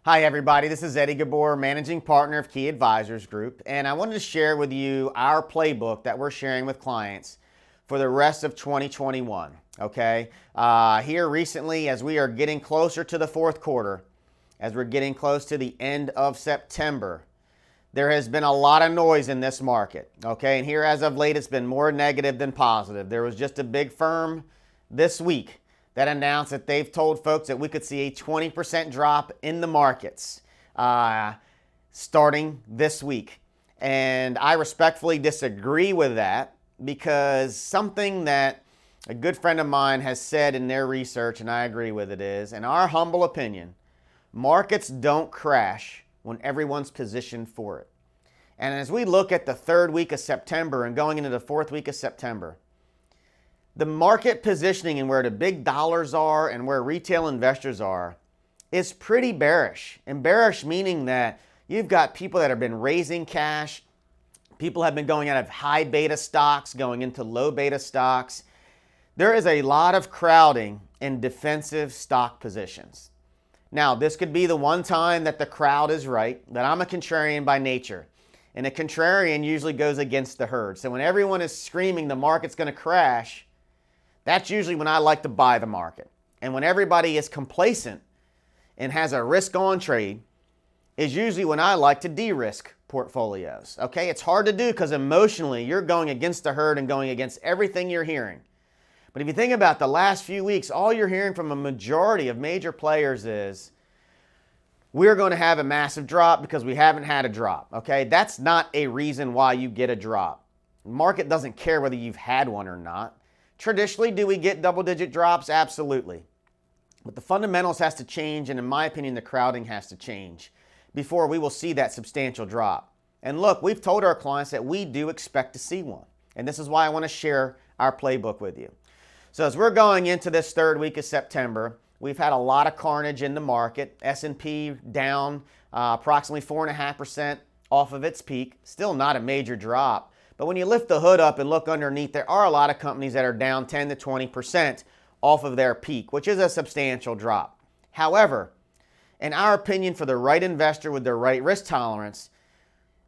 Hi everybody, this is Eddie Ghabour, Managing Partner of Key Advisors Group, and I wanted to share with you our playbook that we're sharing with clients for the rest of 2021, okay? Here recently, as we are getting closer to the fourth quarter, as we're getting close to the end of September, there has been a lot of noise in this market, okay? And here as of late, it's been more negative than positive. There was just a big firm this week that announced that they've told folks that we could see a 20% drop in the markets starting this week. And I respectfully disagree with that because something that a good friend of mine has said in their research, and I agree with it, is, in our humble opinion, markets don't crash when everyone's positioned for it. And as we look at the third week of September and going into the fourth week of September, the market positioning and where the big dollars are and where retail investors are is pretty bearish. And bearish meaning that you've got people that have been raising cash. People have been going out of high beta stocks, going into low beta stocks. There is a lot of crowding in defensive stock positions. Now, this could be the one time that the crowd is right, that I'm a contrarian by nature. And a contrarian usually goes against the herd. So when everyone is screaming the market's going to crash, that's usually when I like to buy the market. And when everybody is complacent and has a risk-on trade is usually when I like to de-risk portfolios. Okay, it's hard to do because emotionally you're going against the herd and going against everything you're hearing. But if you think about the last few weeks, all you're hearing from a majority of major players is we're going to have a massive drop because we haven't had a drop. Okay, that's not a reason why you get a drop. The market doesn't care whether you've had one or not. Traditionally, do we get double-digit drops? Absolutely. But the fundamentals has to change, and in my opinion, the crowding has to change before we will see that substantial drop. And look, we've told our clients that we do expect to see one. And this is why I want to share our playbook with you. So as we're going into this third week of September, we've had a lot of carnage in the market. S&P down approximately 4.5% off of its peak. Still not a major drop. But when you lift the hood up and look underneath, there are a lot of companies that are down 10 to 20% off of their peak, which is a substantial drop. However, in our opinion, for the right investor with the right risk tolerance,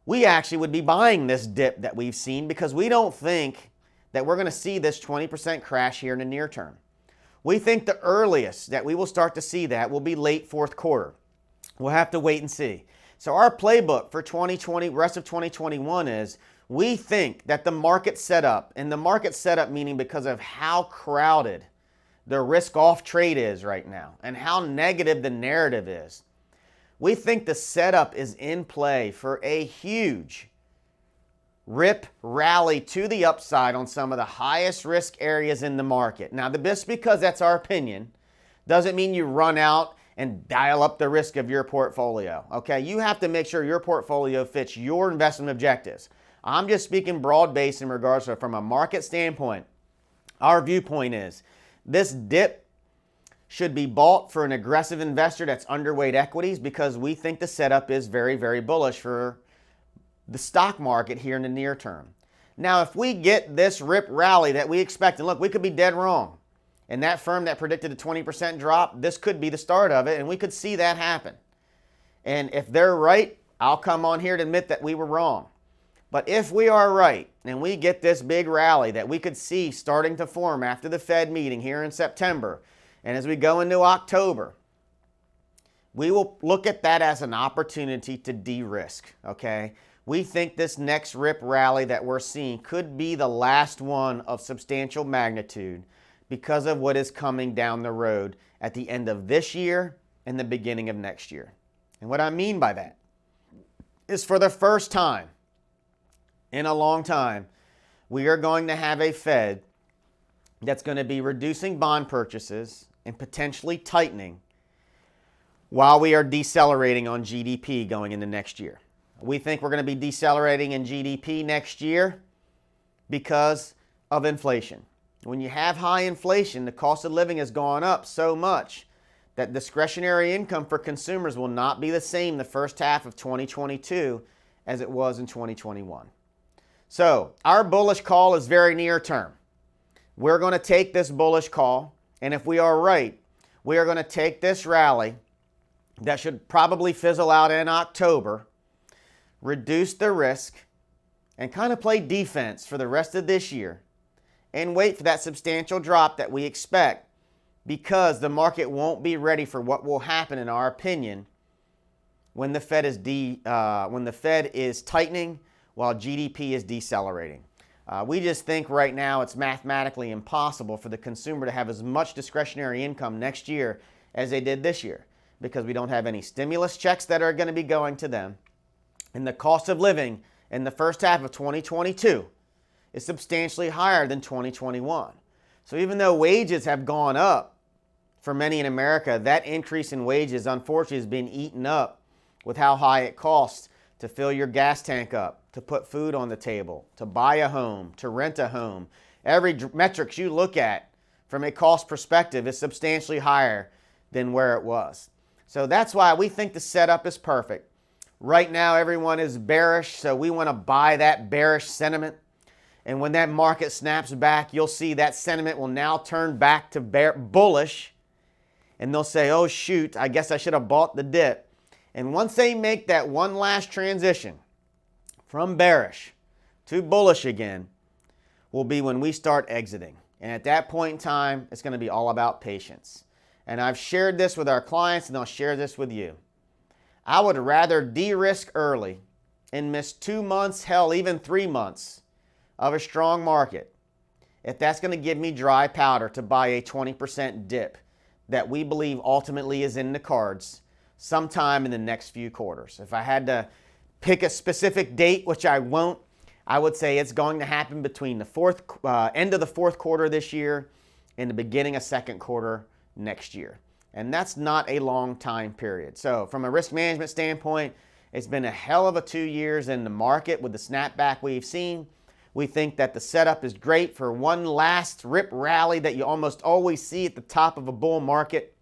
we actually would be buying this dip that we've seen because we don't think that we're going to see this 20% crash here in the near term. We think the earliest that we will start to see that will be late fourth quarter. We'll have to wait and see. So our playbook for 2020, rest of 2021 is we think that the market setup, and the market setup meaning because of how crowded the risk-off trade is right now and how negative the narrative is, we think the setup is in play for a huge rip rally to the upside on some of the highest risk areas in the market. Now, just because that's our opinion doesn't mean you run out and dial up the risk of your portfolio, okay? You have to make sure your portfolio fits your investment objectives. I'm just speaking broad-based in regards to from a market standpoint. Our viewpoint is this dip should be bought for an aggressive investor that's underweight equities because we think the setup is very, very bullish for the stock market here in the near term. Now, if we get this rip rally that we expect, and look, we could be dead wrong. And that firm that predicted a 20% drop, this could be the start of it, and we could see that happen. And if they're right, I'll come on here to admit that we were wrong. But if we are right and we get this big rally that we could see starting to form after the Fed meeting here in September, and as we go into October, we will look at that as an opportunity to de-risk, okay? We think this next rip rally that we're seeing could be the last one of substantial magnitude because of what is coming down the road at the end of this year and the beginning of next year. And what I mean by that is for the first time in a long time, we are going to have a Fed that's going to be reducing bond purchases and potentially tightening while we are decelerating on GDP going into next year. We think we're going to be decelerating in GDP next year because of inflation. When you have high inflation, the cost of living has gone up so much that discretionary income for consumers will not be the same the first half of 2022 as it was in 2021. So our bullish call is very near term. We're going to take this bullish call, and if we are right, we are going to take this rally that should probably fizzle out in October, reduce the risk, and kind of play defense for the rest of this year and wait for that substantial drop that we expect, because the market won't be ready for what will happen, in our opinion, when the Fed is tightening while GDP is decelerating. We just think right now it's mathematically impossible for the consumer to have as much discretionary income next year as they did this year, because we don't have any stimulus checks that are going to be going to them. And the cost of living in the first half of 2022 is substantially higher than 2021. So even though wages have gone up for many in America, that increase in wages, unfortunately, has been eaten up with how high it costs to fill your gas tank up, to put food on the table, to buy a home, to rent a home. Every metrics you look at from a cost perspective is substantially higher than where it was. So that's why we think the setup is perfect. Right now, everyone is bearish, so we want to buy that bearish sentiment. And when that market snaps back, you'll see that sentiment will now turn back to bullish. And they'll say, oh, shoot, I guess I should have bought the dip. And once they make that one last transition from bearish to bullish again, will be when we start exiting. And at that point in time, it's going to be all about patience. And I've shared this with our clients, and I'll share this with you. I would rather de-risk early and miss 2 months, hell, even 3 months of a strong market, if that's going to give me dry powder to buy a 20% dip that we believe ultimately is in the cards sometime in the next few quarters. If I had to pick a specific date, which I won't, I would say it's going to happen between the end of the fourth quarter this year and the beginning of second quarter next year. And that's not a long time period. So from a risk management standpoint, it's been a hell of a 2 years in the market with the snapback we've seen. We think that the setup is great for one last rip rally that you almost always see at the top of a bull market.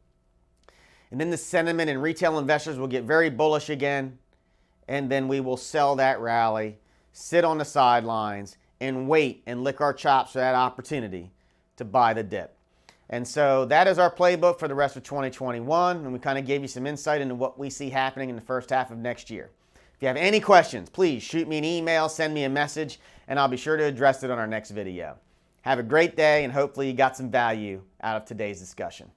And then the sentiment and retail investors will get very bullish again. And then we will sell that rally, sit on the sidelines, and wait and lick our chops for that opportunity to buy the dip. And so that is our playbook for the rest of 2021. And we kind of gave you some insight into what we see happening in the first half of next year. If you have any questions, please shoot me an email, send me a message, and I'll be sure to address it on our next video. Have a great day, and hopefully you got some value out of today's discussion.